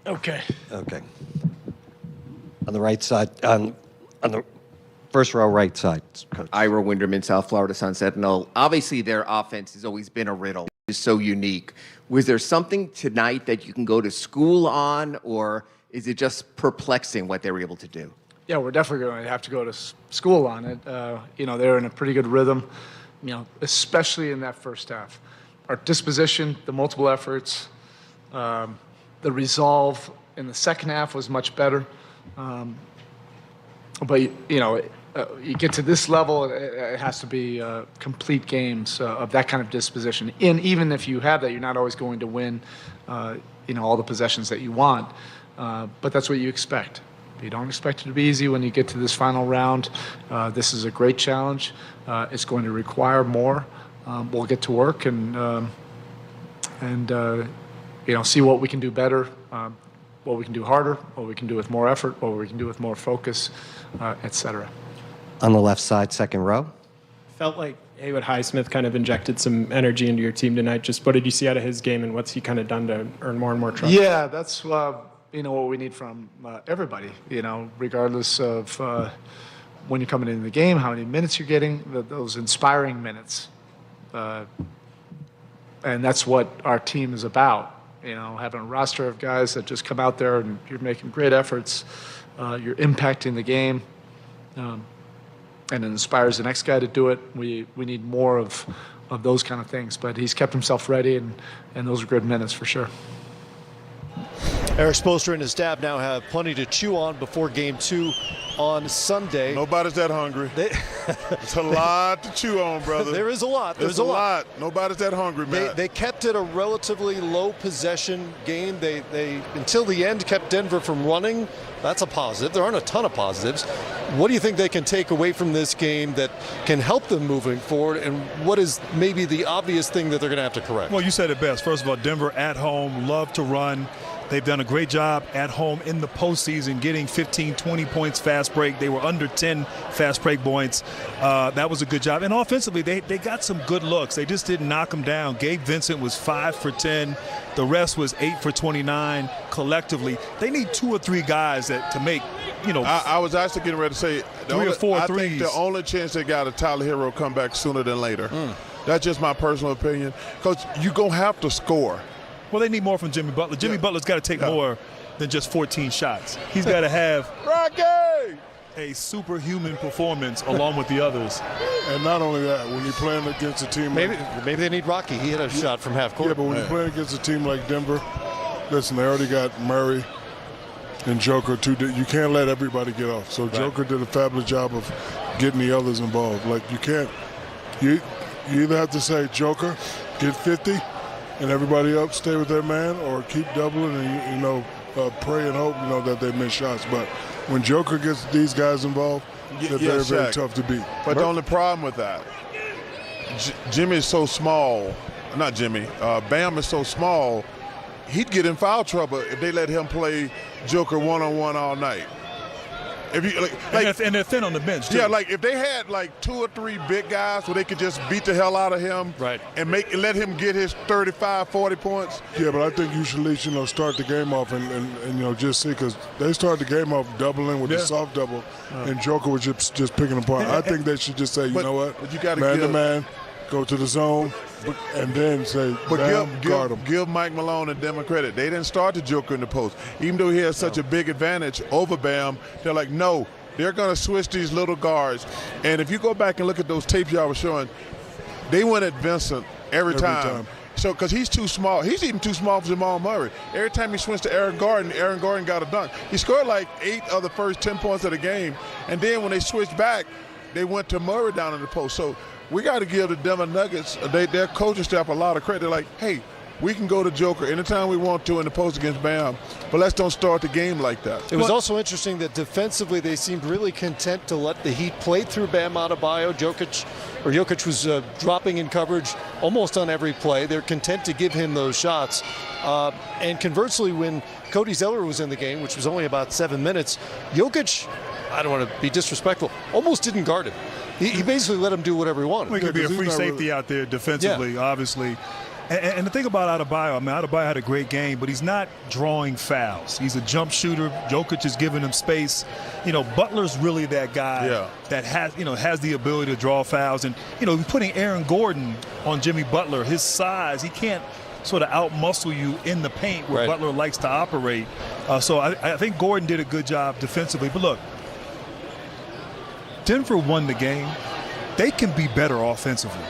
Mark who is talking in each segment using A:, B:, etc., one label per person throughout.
A: Okay.
B: Okay. On the right side, on the first row right side, Coach.
C: Ira Winderman, South Florida Sun Sentinel. Obviously, their offense has always been a riddle. It's so unique. Was there something tonight that you can go to school on, or is it just perplexing what they were able to do?
A: Yeah, we're definitely going to have to go to school on it. They're in a pretty good rhythm, especially in that first half. Our disposition, the multiple efforts, the resolve in the second half was much better. But you get to this level, it has to be complete games of that kind of disposition. And even if you have that, you're not always going to win, all the possessions that you want. But that's what you expect. You don't expect it to be easy when you get to this final round. This is a great challenge. It's going to require more. We'll get to work and see what we can do better, what we can do harder, what we can do with more effort, what we can do with more focus, et cetera.
B: On the left side, second row.
D: Felt like Haywood Highsmith kind of injected some energy into your team tonight. Just what did you see out of his game, and what's he kind of done to earn more and more trust?
A: Yeah, that's what we need from everybody. Regardless of when you're coming into the game, how many minutes you're getting, those inspiring minutes, and that's what our team is about. Having a roster of guys that just come out there and you're making great efforts, you're impacting the game. And it inspires the next guy to do it. We need more of those kind of things. But he's kept himself ready, and those are good minutes for sure.
E: Erik Spoelstra and his staff now have plenty to chew on before Game 2 on Sunday.
F: Nobody's that hungry. It's a lot to chew on, brother.
E: There is a lot.
F: There's a lot. Nobody's that hungry, man.
E: They kept it a relatively low possession game. They until the end kept Denver from running. That's a positive. There aren't a ton of positives. What do you think they can take away from this game that can help them moving forward, and what is maybe the obvious thing that they're going to have to correct?
G: Well, you said it best. First of all, Denver at home, love to run. They've done a great job at home in the postseason, getting 15, 20 points fast break. They were under 10 fast break points. That was a good job. And offensively, they got some good looks. They just didn't knock them down. Gabe Vincent was 5 for 10. The rest was 8 for 29 collectively. They need 2 or 3 guys to make,
F: I was actually getting ready to say
G: 3 or 4
F: I
G: threes.
F: think the only chance they got is Tyler Hero come back sooner than later. That's just my personal opinion. Because you're going to have to score.
G: Well, they need more from Jimmy Butler. Jimmy Butler's got to take more than just 14 shots. He's got to have a superhuman performance along with the others.
H: And not only that, when you're playing against a team
E: maybe they need Rocky. He hit a shot from half court.
H: Yeah, but when you're playing against a team like Denver, listen, they already got Murray and Joker too. You can't let everybody get off. So Joker did a fabulous job of getting the others involved. Like you either have to say, Joker, get 50, and everybody else stay with their man, or keep doubling and pray and hope that they miss shots. But when Joker gets these guys involved, they're very, very tough to beat.
F: But the only problem with that, Jimmy is so small. Not Jimmy. Bam is so small. He'd get in foul trouble if they let him play Joker one-on-one all night. If you
G: and they're thin on the bench too.
F: Yeah, like if they had like 2 or 3 big guys where they could just beat the hell out of him, and let him get his 35, 40 points.
H: Yeah, but I think you should at least start the game off and just see, because they started the game off doubling with the soft double, and Joker was just picking apart. I think they should just say, you know what,
F: but you gotta
H: man to man, go to the zone. And then say, guard him.
F: Give Mike Malone and Denver credit. They didn't start the Joker in the post. Even though he has such a big advantage over Bam, they're like, no, they're going to switch these little guards. And if you go back and look at those tapes y'all were showing, they went at Vincent every time. So, because he's too small. He's even too small for Jamal Murray. Every time he switched to Aaron Gordon got a dunk. He scored like 8 of the first 10 points of the game. And then when they switched back, they went to Murray down in the post. So we got to give the Denver Nuggets, their coaching staff, a lot of credit. They're like, hey, we can go to Joker anytime we want to in the post against Bam, but let's don't start the game like that.
E: It was also interesting that defensively they seemed really content to let the Heat play through Bam Adebayo. Jokic was dropping in coverage almost on every play. They're content to give him those shots. And conversely, when Cody Zeller was in the game, which was only about 7 minutes, Jokic, I don't want to be disrespectful, almost didn't guard him. He basically let him do whatever he wanted.
G: He could be a free safety out there defensively, obviously. And the thing about Adebayo, I mean, Adebayo had a great game, but he's not drawing fouls. He's a jump shooter. Jokic is giving him space. Butler's really that guy that has the ability to draw fouls. And, putting Aaron Gordon on Jimmy Butler, his size, he can't sort of out-muscle you in the paint where Butler likes to operate. So I think Gordon did a good job defensively. But look, Denver won the game. They can be better offensively.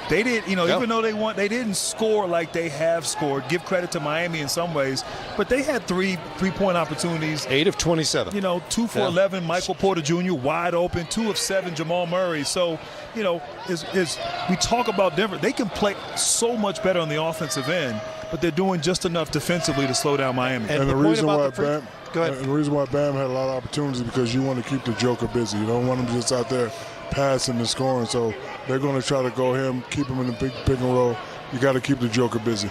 G: They did, even though they didn't score like they have scored. Give credit to Miami in some ways, but they had three-point opportunities.
E: 8 of 27.
G: 2 for 11. Michael Porter Jr. wide open. 2 of 7. Jamal Murray. So, as we talk about Denver, they can play so much better on the offensive end, but they're doing just enough defensively to slow down Miami.
H: And the reason why Bam had a lot of opportunities is because you want to keep the Joker busy. You don't want him just out there passing and scoring. So they're going to try to go him, keep him in the pick and roll. You got to keep the Joker busy.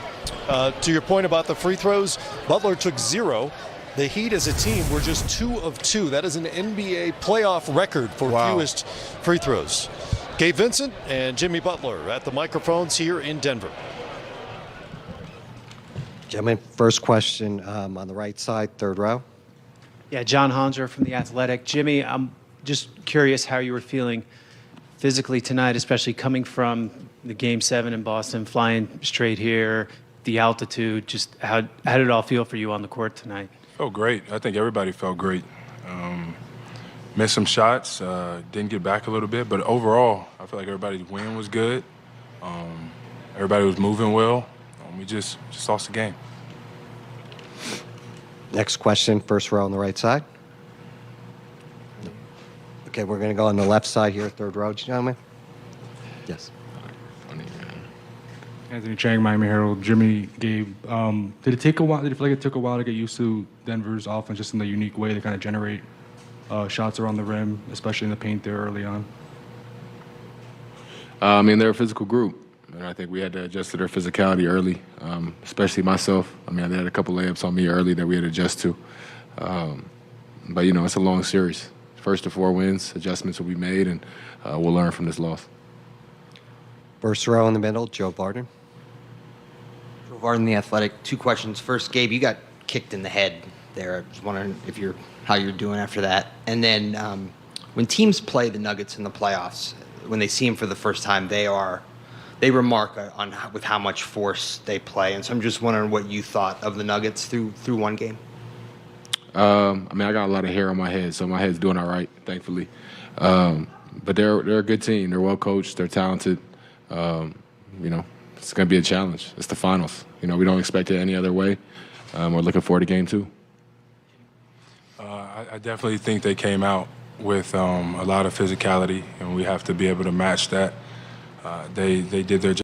E: To your point about the free throws, Butler took 0. The Heat as a team were just 2 of 2. That is an NBA playoff record for fewest free throws. Gabe Vincent and Jimmy Butler at the microphones here in Denver.
B: Gentlemen, first question on the right side, third row.
I: Yeah, John Honser from The Athletic. Jimmy, I'm just curious how you were feeling physically tonight, especially coming from the Game 7 in Boston, flying straight here, the altitude. Just how did it all feel for you on the court tonight?
J: Felt great. I think everybody felt great. Missed some shots, didn't get back a little bit, but overall, I feel like everybody's win was good. Everybody was moving well. We just lost the game.
B: Next question, first row on the right side. Okay, we're going to go on the left side here, third row, gentlemen. Yes.
K: Anthony Chang, Miami Herald. Jimmy, Gabe, did it take a while? Did it feel like it took a while to get used to Denver's offense, just in the unique way they kind of generate shots around the rim, especially in the paint there early on?
J: I mean, they're a physical group, and I think we had to adjust to their physicality early, especially myself. I mean, they had a couple layups on me early that we had to adjust to. But, it's a long series. First to 4 wins, adjustments will be made, and we'll learn from this loss.
B: First row in the middle, Joe Barton.
L: Joe Barton, The Athletic. 2 questions. First, Gabe, you got kicked in the head there. I was wondering how you're doing after that. And then when teams play the Nuggets in the playoffs, when they see them for the first time, they remark with how much force they play. And so I'm just wondering what you thought of the Nuggets through one game.
J: I mean, I got a lot of hair on my head, so my head's doing all right, thankfully. But they're a good team. They're well coached. They're talented. It's going to be a challenge. It's the finals. We don't expect it any other way. We're looking forward to game 2. I definitely think they came out with a lot of physicality, and we have to be able to match that. They did their job.